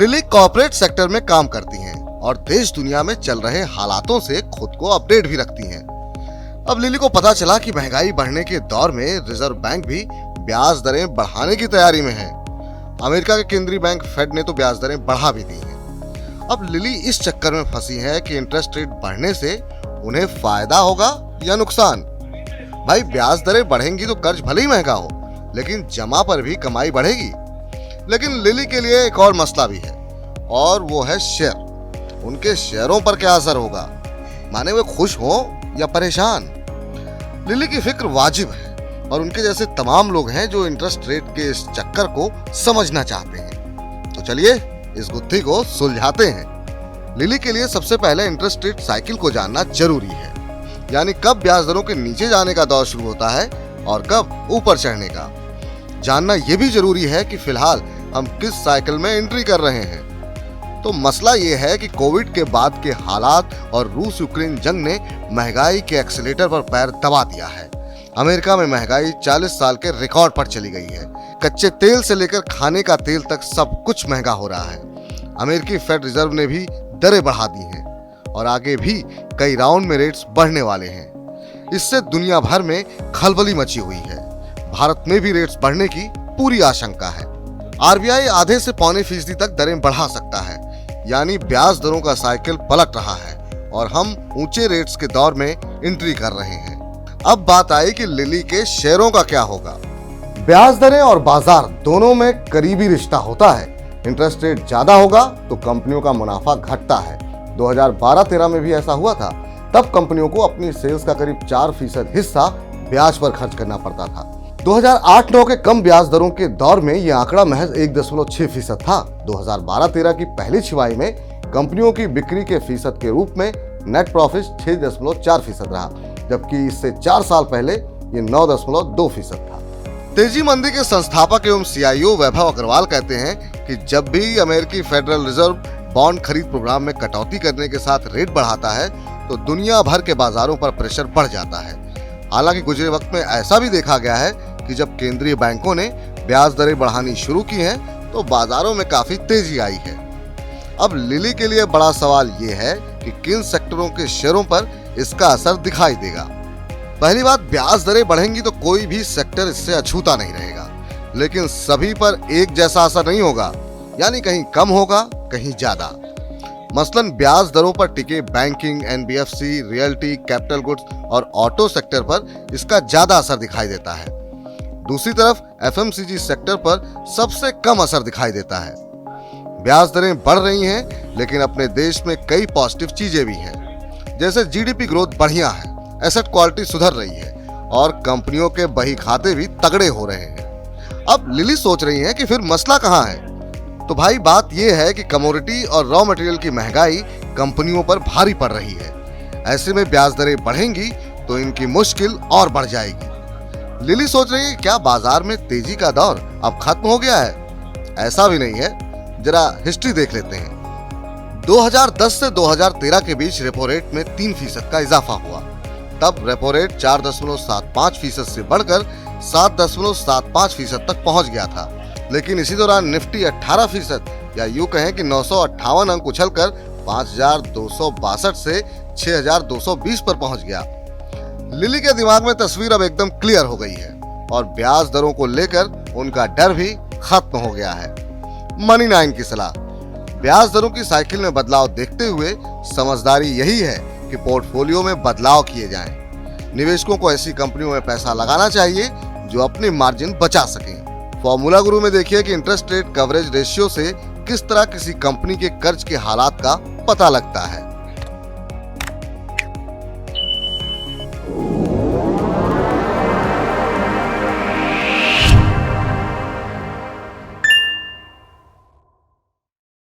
Lily corporate sector में काम करती हैं और देश दुनिया में चल रहे हालातों से खुद को अपडेट भी रखती हैं। अब लिली को पता चला कि महंगाई बढ़ने के दौर में रिजर्व बैंक भी ब्याज दरें बढ़ाने की तैयारी में है। अमेरिका के केंद्रीय बैंक फेड ने तो ब्याज दरें बढ़ा भी दी हैं। अब लिली इस चक्कर में फंसी है कि इंटरेस्ट रेट बढ़ने से उन्हें फायदा होगा या नुकसान। भाई ब्याज दरें बढ़ेंगी तो कर्ज भले ही महंगा हो, लेकिन जमा पर भी कमाई बढ़ेगी। लेकिन लिली के लिए एक और मसला भी है और वो है शेयर। उनके शेयरों पर क्या असर होगा, माने वे खुश हो या परेशान। लिली की फिक्र वाजिब है और उनके जैसे तमाम लोग हैं जो इंटरेस्ट रेट के इस चक्कर को समझना चाहते हैं। तो चलिए इस गुत्थी को सुलझाते हैं। लिली के लिए सबसे पहले इंटरेस्ट रेट साइकिल को जानना जरूरी है, यानी कब ब्याज दरों के नीचे जाने का दौर शुरू होता है और कब ऊपर चढ़ने का। जानना यह भी जरूरी है कि फिलहाल हम किस साइकिल में एंट्री कर रहे हैं। तो मसला यह है कि कोविड के बाद के हालात और रूस यूक्रेन जंग ने महंगाई के एक्सीलेटर पर पैर दबा दिया है। अमेरिका में महंगाई 40 साल के रिकॉर्ड पर चली गई है। कच्चे तेल से लेकर खाने का तेल तक सब कुछ महंगा हो रहा है। अमेरिकी फेड रिजर्व ने भी दरें बढ़ा दी हैं और आगे भी कई राउंड में रेट्स बढ़ने वाले हैं। इससे दुनिया भर में खलबली मची हुई है। भारत में भी रेट्स बढ़ने की पूरी आशंका है। आरबीआई आधे से पौने फीसदी तक दरें बढ़ा सकता है, यानी ब्याज दरों का साइकिल पलट रहा है और हम ऊंचे रेट्स के दौर में एंट्री कर रहे हैं। अब बात आई कि लिली के शेयरों का क्या होगा। ब्याज दरें और बाजार दोनों में करीबी रिश्ता होता है। इंटरेस्ट रेट ज्यादा होगा तो कंपनियों का मुनाफा घटता है। 2012-13 में भी ऐसा हुआ था। तब कंपनियों को अपनी सेल्स का करीब 4% हिस्सा ब्याज पर खर्च करना पड़ता था। 2008-9 के कम ब्याज दरों के दौर में यह आंकड़ा महज 1.6% था। 2012-13 की पहली छिमाही में कंपनियों की बिक्री के फीसद के रूप में नेट प्रॉफिट 6.4% रहा, जबकि इससे 4 साल पहले ये 9.2% था। तेजी मंदी के संस्थापक एवं CIO वैभव अग्रवाल कहते हैं कि जब भी अमेरिकी फेडरल रिजर्व बॉन्ड खरीद प्रोग्राम में कटौती करने के साथ रेट बढ़ाता है तो दुनिया भर के बाजारों पर प्रेशर बढ़ जाता है। हालांकि गुजरे वक्त में ऐसा भी देखा गया है कि जब केंद्रीय बैंकों ने ब्याज दरें बढ़ानी शुरू की हैं तो बाजारों में काफी तेजी आई है। अब लिली के लिए बड़ा सवाल ये है कि किन सेक्टरों के शेयरों पर इसका असर दिखाई देगा। पहली बात, ब्याज दरें बढ़ेंगी तो कोई भी सेक्टर इससे अछूता नहीं रहेगा, लेकिन सभी पर एक जैसा असर नहीं होगा, यानी कहीं कम होगा कहीं ज्यादा। मसलन ब्याज दरों पर टिके banking, NBFC, realty, capital goods और ऑटो सेक्टर पर इसका ज्यादा असर दिखाई देता है। दूसरी तरफ FMCG सेक्टर पर सबसे कम असर दिखाई देता है। ब्याज दरें बढ़ रही हैं, लेकिन अपने देश में कई पॉजिटिव चीजें भी हैं, जैसे GDP ग्रोथ बढ़िया है, एसेट क्वालिटी सुधर रही है और कंपनियों के बही खाते भी तगड़े हो रहे हैं। अब लिली सोच रही है कि फिर मसला कहाँ है। तो भाई बात यह है कि कमोडिटी और रॉ मटेरियल की महंगाई कंपनियों पर भारी पड़ रही है। ऐसे में ब्याज दरें बढ़ेंगी तो इनकी मुश्किल और बढ़ जाएगी। लिली सोच रही है क्या बाजार में तेजी का दौर अब खत्म हो गया है। ऐसा भी नहीं है, जरा हिस्ट्री देख लेते हैं। 2010 से 2013 के बीच रेपो रेट में 3% का इजाफा हुआ। तब रेपो रेट 4.75% से बढ़कर 7.75% तक पहुंच गया था। लेकिन इसी दौरान निफ्टी 18% या यूं कहें कि 958 अंक उछलकर 5262 से 6220 पर पहुंच गया। लिली के दिमाग में तस्वीर अब एकदम क्लियर हो गई है और ब्याज दरों को लेकर उनका डर भी खत्म हो गया है। मनी 9 की सलाह, ब्याज दरों की साइकिल में बदलाव देखते हुए समझदारी यही है कि पोर्टफोलियो में बदलाव किए जाएं। निवेशकों को ऐसी कंपनियों में पैसा लगाना चाहिए जो अपनी मार्जिन बचा सकें। फॉर्मूला गुरु में देखिए कि इंटरेस्ट रेट कवरेज रेशियो से किस तरह किसी कंपनी के कर्ज के हालात का पता लगता है।